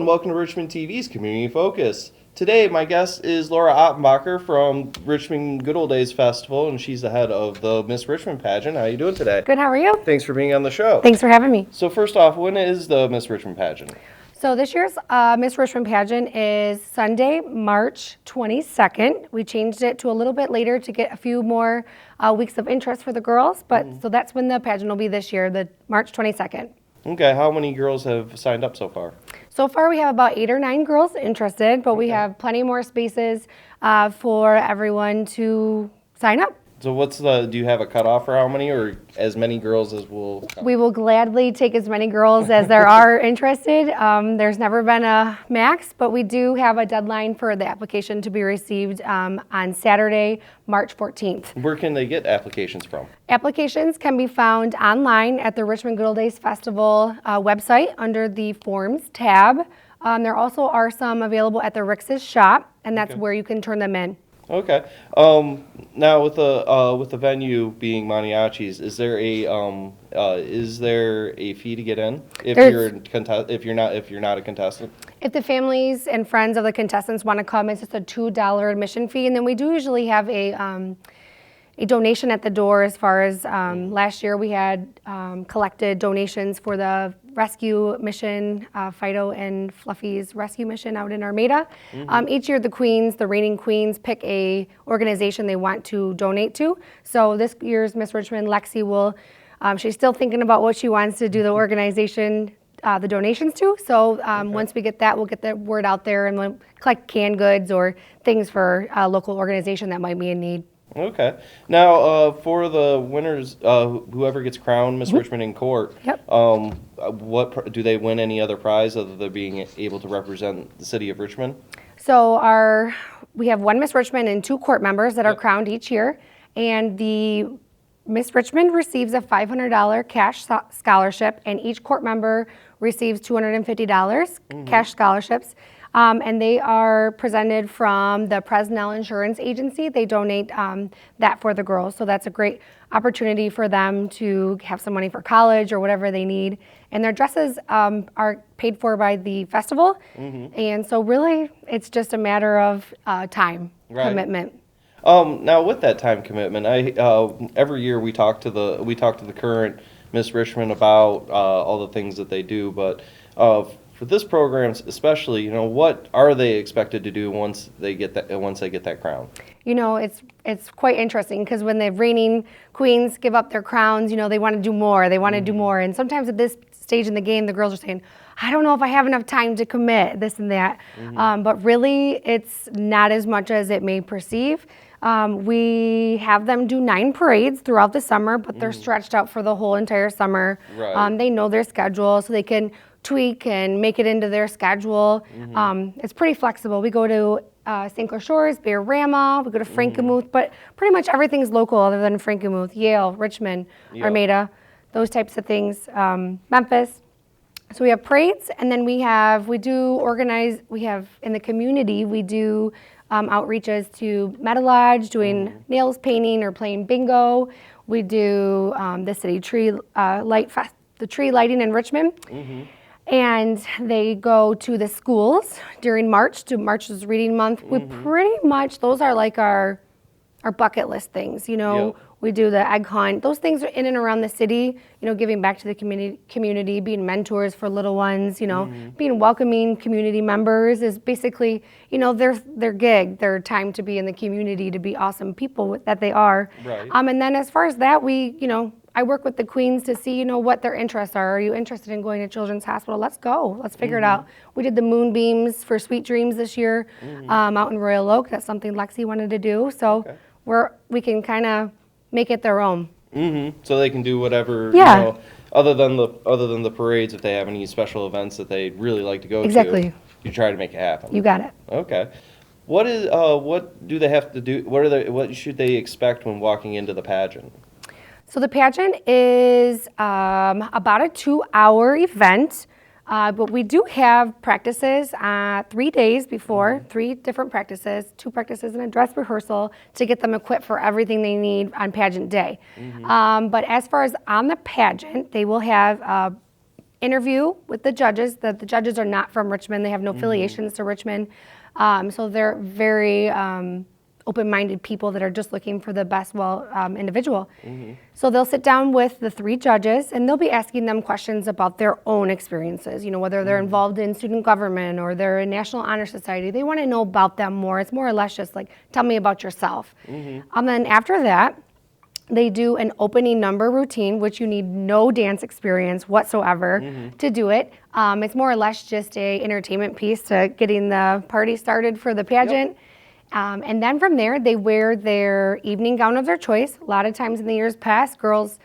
and welcome to Richmond TV's Community Focus. Today, my guest is Laura Ottenbacher from Richmond Good Old Days Festival, and she's the head of the Miss Richmond Pageant. How are you doing today? Good, how are you? Thanks for being on the show. Thanks for having me. So first off, when is the Miss Richmond Pageant? So this year's Miss Richmond Pageant is Sunday, March 22nd. We changed it to a little bit later to get a few more weeks of interest for the girls, but so that's when the pageant will be this year, the March 22nd. Okay, how many girls have signed up so far? So far we have about 8 or 9 girls interested, but we have plenty more spaces for everyone to sign up. So do you have a cutoff for how many, or as many girls as will come? We will gladly take as many girls as there are interested. There's never been a max, but we do have a deadline for the application to be received on Saturday, March 14th. Where can they get applications from? Applications can be found online at the Richmond Good Old Days Festival website under the Forms tab. There also are some available at the Rix's shop, and that's where you can turn them in. Okay. Now with the venue being Mariachi's, is there a fee to get in if you're not a contestant? If the families and friends of the contestants want to come, it's just a $2 admission fee, and then we do usually have a donation at the door. As far as last year, we had collected donations for the rescue mission, Fido and Fluffy's rescue mission out in Armada. Each year, the reigning queens, pick a organization they want to donate to. So this year's Miss Richmond, Lexi she's still thinking about what she wants to do the organization, the donations to. So once we get that, we'll get the word out there and we'll collect canned goods or things for a local organization that might be in need. Okay. Now, for the winners, whoever gets crowned Miss Richmond in court, what do they win any other prize other than being able to represent the city of Richmond? So we have one Miss Richmond and 2 court members that are crowned each year, and the Miss Richmond receives a $500 cash scholarship, and each court member receives $250 cash scholarships. And they are presented from the Presnell Insurance Agency. They donate that for the girls. So that's a great opportunity for them to have some money for college or whatever they need. And their dresses are paid for by the festival. And so really, it's just a matter of time commitment. Now with that time commitment, every year we talk to the current Miss Richmond about all the things that they do, but for this program especially, what are they expected to do once they get that crown? It's quite interesting because when the reigning queens give up their crowns, they want to do more. They want to do more. And sometimes at this stage in the game, the girls are saying, I don't know if I have enough time to commit, this and that. But really, it's not as much as it may perceive. We have them do 9 parades throughout the summer, but they're stretched out for the whole entire summer. They know their schedule, so they can tweak and make it into their schedule. It's pretty flexible. We go to St. Clair Shores, Bear-Rama, we go to Frankenmuth, but pretty much everything's local other than Frankenmuth, Yale, Richmond, Armada, those types of things, Memphis. So we have parades, and then we have in the community, we do outreaches to Meadow Lodge, doing nails painting or playing bingo. We do the city tree the tree lighting in Richmond. And they go to the schools during March. March's reading month. We pretty much, those are like our bucket list things. We do the egg hunt. Those things are in and around the city. Giving back to the community, being mentors for little ones. Being welcoming community members is basically their gig, their time to be in the community, to be awesome people that they are. And then as far as that, I work with the queens to see, what their interests are. Are you interested in going to Children's Hospital? Let's go. Let's figure it out. We did the moonbeams for Sweet Dreams this year out in Royal Oak. That's something Lexi wanted to do. So we can kind of make it their own. So they can do whatever, other than the parades, if they have any special events that they really like to go to. You try to make it happen. You got it. Okay. What do they have to do? What should they expect when walking into the pageant? So the pageant is about a 2-hour event, but we do have practices 3 days before, 3 different practices, 2 practices and a dress rehearsal to get them equipped for everything they need on pageant day. But as far as on the pageant, they will have interview with the judges. The judges are not from Richmond. They have no affiliations to Richmond. So they're very open-minded people that are just looking for the best individual. So they'll sit down with the 3 judges, and they'll be asking them questions about their own experiences, whether they're involved in student government or they're in National Honor Society. They want to know about them more. It's more or less just like, tell me about yourself. And then after that, they do an opening number routine, which you need no dance experience whatsoever to do it. It's more or less just a entertainment piece to getting the party started for the pageant. And then from there, they wear their evening gown of their choice. A lot of times in the years past, girls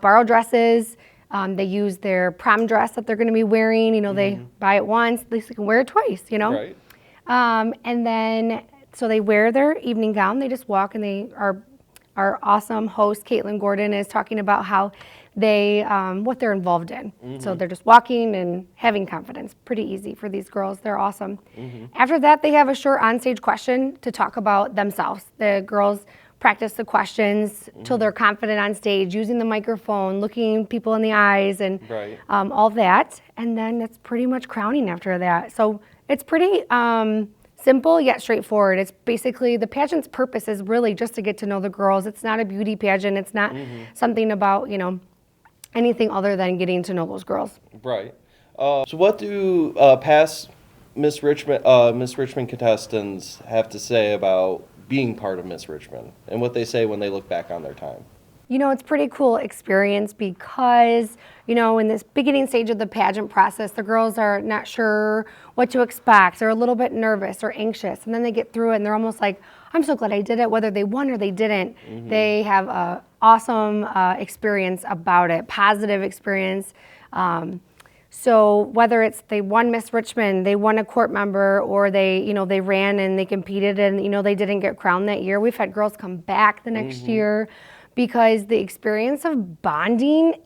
borrow dresses. They use their prom dress that they're going to be wearing. They buy it once, at least they can wear it twice, Right. And then, so they wear their evening gown. They just walk, and our awesome host, Caitlin Gordon, is talking about how what they're involved in. So they're just walking and having confidence. Pretty easy for these girls. They're awesome. After that, they have a short onstage question to talk about themselves. The girls practice the questions till they're confident on stage, using the microphone, looking people in the eyes, and all that. And then it's pretty much crowning after that. So it's pretty simple yet straightforward. It's basically, the pageant's purpose is really just to get to know the girls. It's not a beauty pageant. It's not something about, anything other than getting to know those girls. Right. So what do past Miss Richmond contestants have to say about being part of Miss Richmond, and what they say when they look back on their time? It's a pretty cool experience because, in this beginning stage of the pageant process, the girls are not sure what to expect. They're a little bit nervous or anxious, and then they get through it and they're almost like, I'm so glad I did it, whether they won or they didn't. They have an awesome experience about it, positive experience. So whether it's they won Miss Richmond, they won a court member, or they ran and they competed and, they didn't get crowned that year. We've had girls come back the next year because the experience of bonding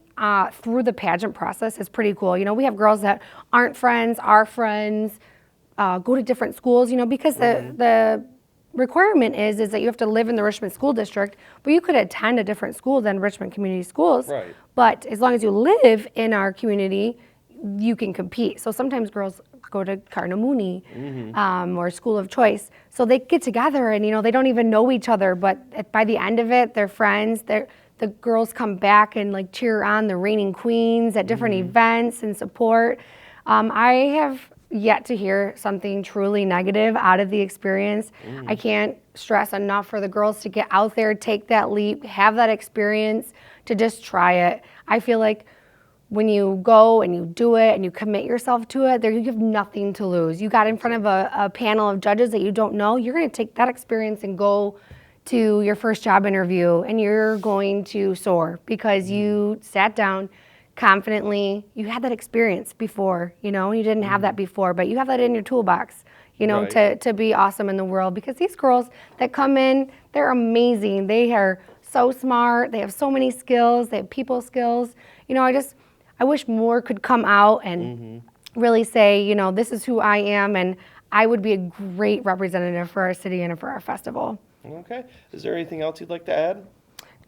through the pageant process is pretty cool. We have girls that aren't friends, are friends, go to different schools, because the requirement is that you have to live in the Richmond School District, but you could attend a different school than Richmond Community Schools. Right. But as long as you live in our community, you can compete. So sometimes girls go to Cardinal Mooney or School of Choice. So they get together and, they don't even know each other, but by the end of it, they're friends. The girls come back and cheer on the reigning queens at different events and support. I have yet to hear something truly negative out of the experience. I can't stress enough for the girls to get out there, take that leap, have that experience, to just try it. I feel like when you go and you do it and you commit yourself to it, you have nothing to lose. You got in front of a panel of judges that you don't know. You're going to take that experience and go to your first job interview, and you're going to soar because you sat down confidently. You had that experience before, you didn't have that before, but you have that in your toolbox, to be awesome in the world, because these girls that come in, they're amazing. They are so smart. They have so many skills. They have people skills. I wish more could come out and really say, this is who I am, and I would be a great representative for our city and for our festival. Okay. Is there anything else you'd like to add?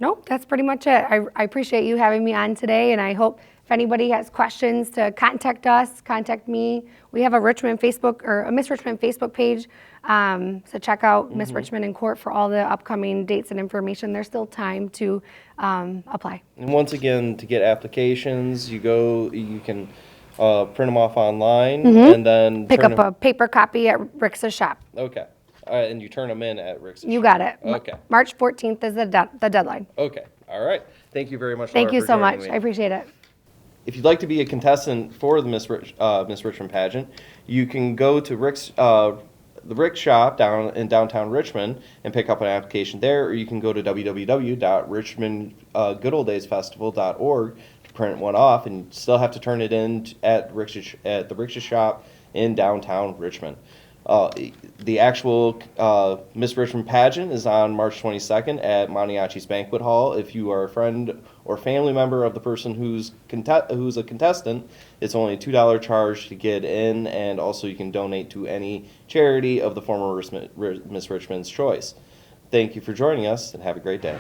Nope, that's pretty much it. I appreciate you having me on today, and I hope if anybody has questions to contact us, contact me. We have a Richmond Facebook or a Miss Richmond Facebook page, so check out Miss Richmond in Court for all the upcoming dates and information. There's still time to apply. And once again, to get applications, you can print them off online and then Pick up a paper copy at Rick's shop. Okay. And you turn them in at Rick's You got it. Okay. March 14th is the deadline. Okay. All right. Thank you very much, Thank Laura, you for so joining much. me. I appreciate it. If you'd like to be a contestant for the Miss Richmond pageant, you can go to the Rick's shop down in downtown Richmond and pick up an application there, or you can go to www.richmondgoodoldaysfestival.org to print one off, and you still have to turn it in at the Rick's shop in downtown Richmond. The actual Miss Richmond pageant is on March 22nd at Maniaci's Banquet Hall. If you are a friend or family member of the person who's a contestant, it's only a $2 charge to get in, and also you can donate to any charity of the former Miss Richmond's choice. Thank you for joining us, and have a great day.